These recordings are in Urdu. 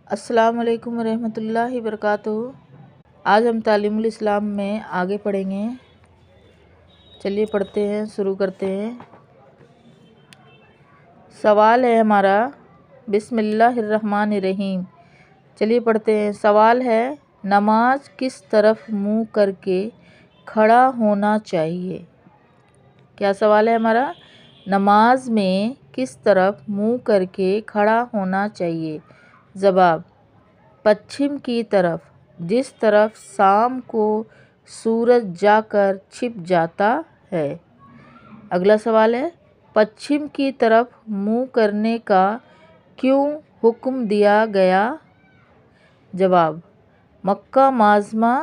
السلام علیکم ورحمۃ اللہ وبرکاتہ۔ آج ہم تعلیم الاسلام میں آگے پڑھیں گے۔ چلیے پڑھتے ہیں، شروع کرتے ہیں۔ سوال ہے ہمارا، بسم اللہ الرحمن الرحیم۔ چلیے پڑھتے ہیں۔ سوال ہے، نماز کس طرف منہ کر کے کھڑا ہونا چاہیے؟ کیا سوال ہے ہمارا؟ نماز میں کس طرف منہ کر کے کھڑا ہونا چاہیے؟ جواب، پچھم کی طرف، جس طرف شام کو سورج جا کر چھپ جاتا ہے۔ اگلا سوال ہے، پچھم کی طرف منہ کرنے کا کیوں حکم دیا گیا؟ جواب، مکہ معظمہ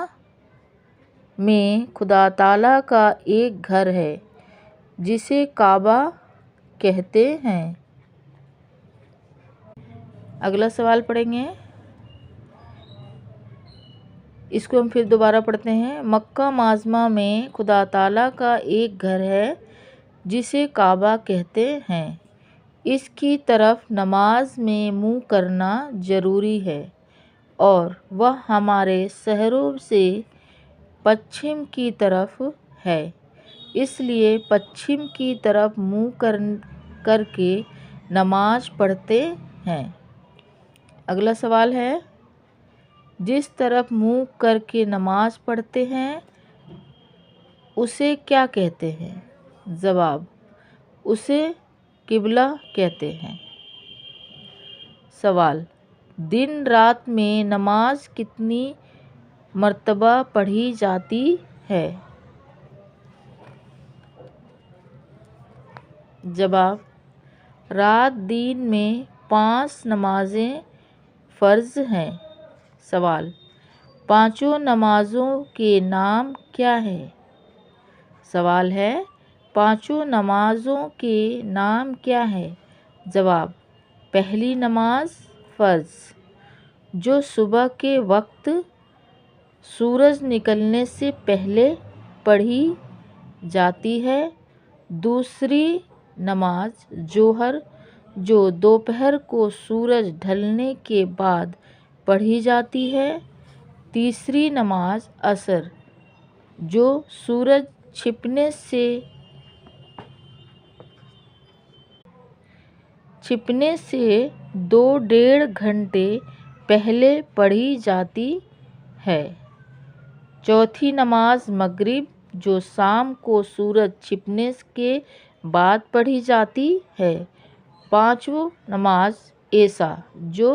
میں خدا تعالیٰ کا ایک گھر ہے جسے کعبہ کہتے ہیں۔ اگلا سوال پڑھیں گے، اس کو ہم پھر دوبارہ پڑھتے ہیں۔ مکہ معظمہ میں خدا تعالیٰ کا ایک گھر ہے جسے کعبہ کہتے ہیں۔ اس کی طرف نماز میں منہ کرنا ضروری ہے اور وہ ہمارے شہروں سے پچھم کی طرف ہے، اس لیے پچھم کی طرف منہ کر کے نماز پڑھتے ہیں۔ اگلا سوال ہے، جس طرف منہ کر کے نماز پڑھتے ہیں اسے کیا کہتے ہیں؟ جواب، اسے قبلہ کہتے ہیں۔ سوال، دن رات میں نماز کتنی مرتبہ پڑھی جاتی ہے؟ جواب، رات دن میں 5 نمازیں فرض ہیں۔ سوال، پانچوں نمازوں کے نام کیا ہیں؟ سوال ہے، پانچوں نمازوں کے نام کیا ہیں؟ جواب، پہلی نماز فرض، جو صبح کے وقت سورج نکلنے سے پہلے پڑھی جاتی ہے۔ دوسری نماز ظہر، جو دوپہر کو سورج ڈھلنے کے بعد پڑھی جاتی ہے۔ تیسری نماز عصر، جو سورج چھپنے سے 2.5 گھنٹے پہلے پڑھی جاتی ہے۔ چوتھی نماز مغرب، جو شام کو سورج چھپنے کے بعد پڑھی جاتی ہے۔ پانچویں نماز عشاء، جو